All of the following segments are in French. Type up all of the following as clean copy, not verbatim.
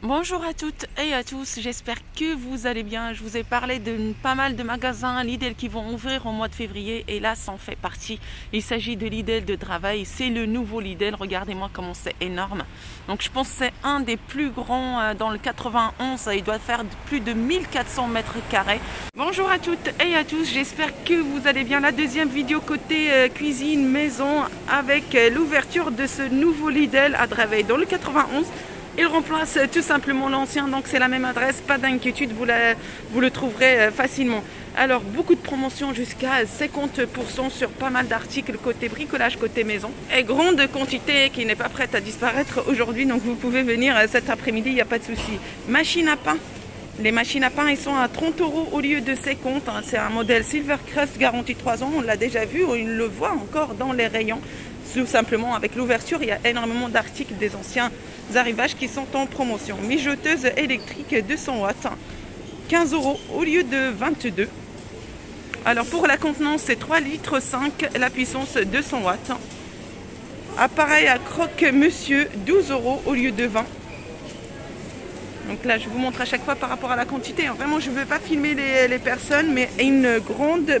Bonjour à toutes et à tous, j'espère que vous allez bien. Je vous ai parlé de pas mal de magasins Lidl qui vont ouvrir au mois de février et là ça en fait partie. Il s'agit de Lidl de Draveil, c'est le nouveau Lidl, regardez-moi comment c'est énorme. Donc je pense que c'est un des plus grands dans le 91, il doit faire plus de 1400 mètres carrés. Bonjour à toutes et à tous, j'espère que vous allez bien. La deuxième vidéo côté cuisine maison avec l'ouverture de ce nouveau Lidl à Draveil dans le 91. Il remplace tout simplement l'ancien, donc c'est la même adresse, pas d'inquiétude, vous le trouverez facilement. Alors beaucoup de promotions jusqu'à 50% sur pas mal d'articles côté bricolage, côté maison. Et grande quantité qui n'est pas prête à disparaître aujourd'hui, donc vous pouvez venir cet après-midi, il n'y a pas de souci. Machine à pain. Les machines à pain, ils sont à 30 € au lieu de 50. C'est un modèle Silver Crest garantie 3 ans, on l'a déjà vu, on le voit encore dans les rayons. Tout simplement avec l'ouverture, il y a énormément d'articles des anciens arrivages qui sont en promotion. Mijoteuse électrique 200 watts, 15 € au lieu de 22. Alors pour la contenance, c'est 3,5 litres, la puissance 200 watts. Appareil à croque-monsieur, 12 € au lieu de 20. Donc là, je vous montre à chaque fois par rapport à la quantité. Vraiment, je ne veux pas filmer les personnes, mais une grande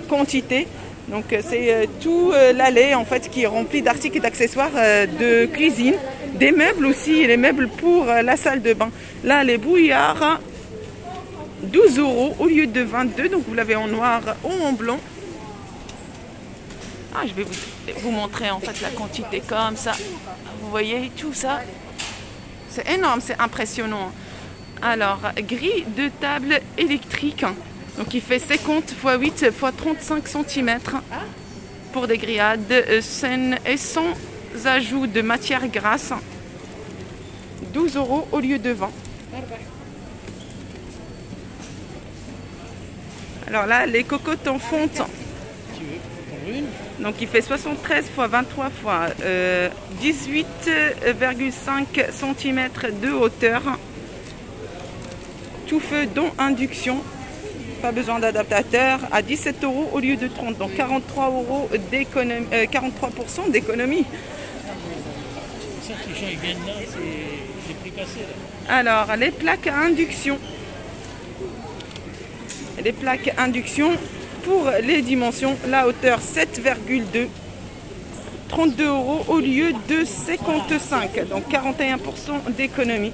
quantité. Donc c'est tout l'allée en fait qui est rempli d'articles et d'accessoires de cuisine, des meubles aussi, les meubles pour la salle de bain. Là les bouillards, 12 € au lieu de 22, donc vous l'avez en noir ou en blanc. Ah, je vais vous montrer en fait la quantité comme ça. Vous voyez tout ça, c'est énorme, c'est impressionnant. Alors grille de table électrique. Donc il fait 50 x 8 x 35 cm pour des grillades saines et sans ajout de matière grasse. 12 € au lieu de 20. Alors là, les cocottes en fonte. Donc il fait 73 x 23 x 18,5 cm de hauteur. Tout feu dont induction. Pas besoin d'adaptateur, à 17 € au lieu de 30, donc 43 € d'économie, 43% d'économie. C'est ça que les gens ils viennent là, c'est les prix cassés là. Alors les plaques à induction. Les plaques induction pour les dimensions, la hauteur 7,2, 32 € au lieu de 55, donc 41% d'économie.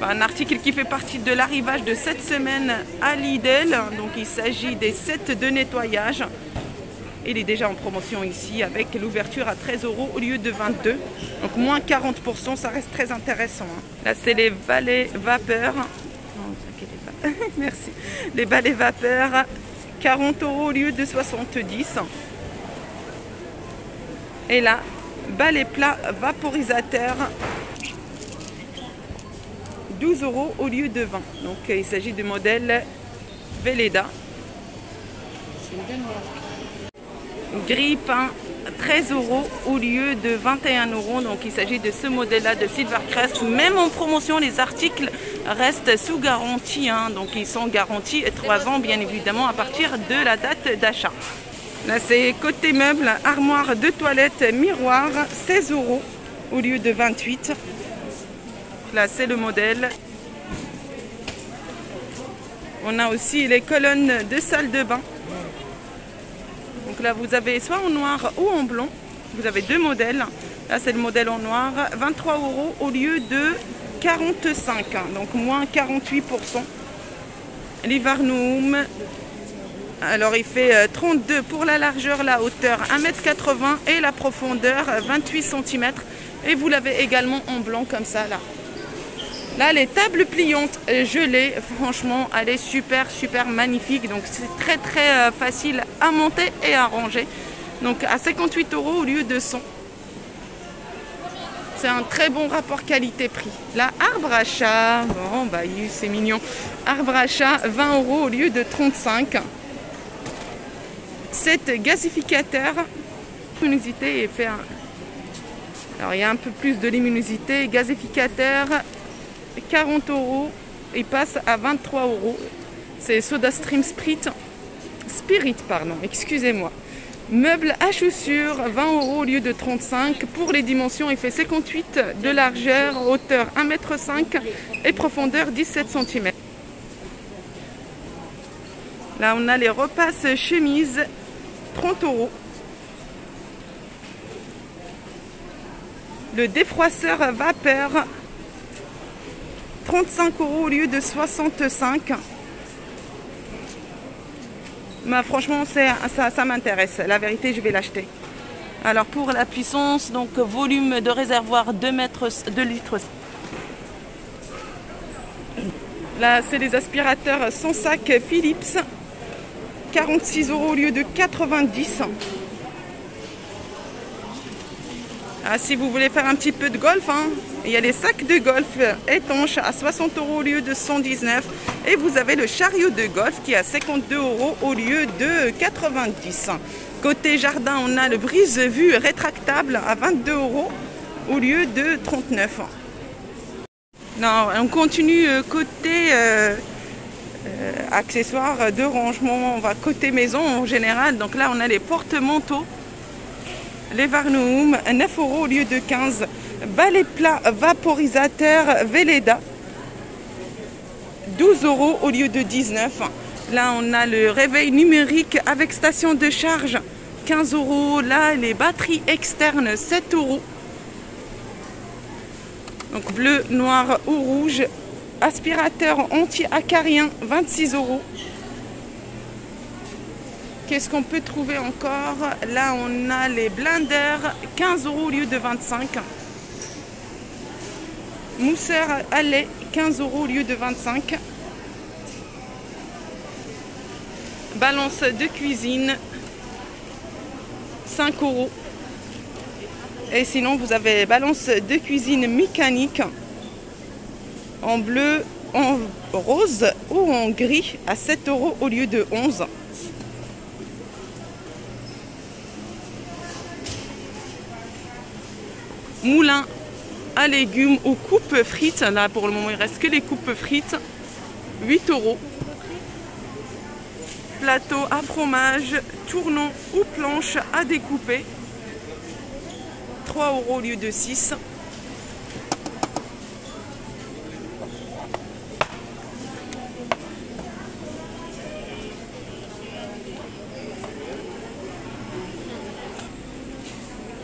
Un article qui fait partie de l'arrivage de cette semaine à Lidl. Donc il s'agit des sets de nettoyage. Il est déjà en promotion ici avec l'ouverture à 13 € au lieu de 22. Donc moins 40%, ça reste très intéressant. Là c'est les balais vapeur. Non, ne vous inquiétez pas. Merci. Les balais vapeur, 40 € au lieu de 70. Et là, balai plat vaporisateur. 12 € au lieu de 20. Donc il s'agit du modèle Veleda. Grille pain 13 € au lieu de 21 €. Donc il s'agit de ce modèle-là de Silver Crest. Même en promotion, les articles restent sous garantie. Donc ils sont garantis 3 ans bien évidemment à partir de la date d'achat. Là c'est côté meuble, armoire de toilette, miroir, 16 € au lieu de 28. Là, c'est le modèle. On a aussi les colonnes de salle de bain. Donc là, vous avez soit en noir ou en blanc. Vous avez deux modèles. Là, c'est le modèle en noir. 23 € au lieu de 45. Donc, moins 48%. Livarnoum. Alors, il fait 32 pour la largeur, la hauteur 1,80 m et la profondeur 28 cm. Et vous l'avez également en blanc comme ça, là. Là, les tables pliantes gelées, franchement, elle est super magnifique. Donc, c'est très facile à monter et à ranger. Donc, à 58 € au lieu de 100. C'est un très bon rapport qualité-prix. Là, arbre à chat, bon, bah, c'est mignon. Arbre à chat, 20 € au lieu de 35. Cet gasificateur, luminosité est fait. Alors, il y a un peu plus de luminosité. Gasificateur. 40 €, il passe à 23 €. C'est SodaStream Spirit, excusez-moi. Meuble à chaussures, 20 € au lieu de 35. Pour les dimensions, il fait 58 de largeur, hauteur 1,5 m et profondeur 17 cm. Là, on a les repasses chemises, 30 €. Le défroisseur vapeur, 35 € au lieu de 65. Mais franchement, ça m'intéresse. La vérité, je vais l'acheter. Alors pour la puissance, donc volume de réservoir 2 litres. Là, c'est les aspirateurs sans sac Philips. 46 € au lieu de 90. Ah, si vous voulez faire un petit peu de golf, hein, il y a les sacs de golf étanches à 60 € au lieu de 119. Et vous avez le chariot de golf qui est à 52 € au lieu de 90. Côté jardin, on a le brise-vue rétractable à 22 € au lieu de 39. Non, on continue côté accessoires de rangement. On va côté maison en général. Donc là, on a les porte-manteaux. Les Varnoum, 9 € au lieu de 15. Balai plat vaporisateur Velleda, 12 € au lieu de 19. Là, on a le réveil numérique avec station de charge, 15 €. Là, les batteries externes, 7 €. Donc bleu, noir ou rouge. Aspirateur anti-acarien, 26 €. Qu'est-ce qu'on peut trouver encore? Là, on a les blenders, 15 € au lieu de 25. Mousseur à lait, 15 € au lieu de 25. Balance de cuisine, 5 €. Et sinon, vous avez balance de cuisine mécanique en bleu, en rose ou en gris à 7 € au lieu de 11. Moulin à légumes ou coupes frites. Là, pour le moment, il reste que les coupes frites. 8 €. Plateau à fromage, tournon ou planche à découper. 3 € au lieu de 6.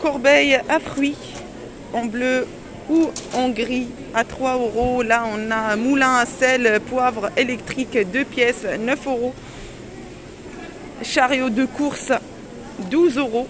Corbeille à fruits en bleu ou en gris à 3 €. Là, on a moulin à sel, poivre électrique, 2 pièces, 9 €. Chariot de course, 12 €.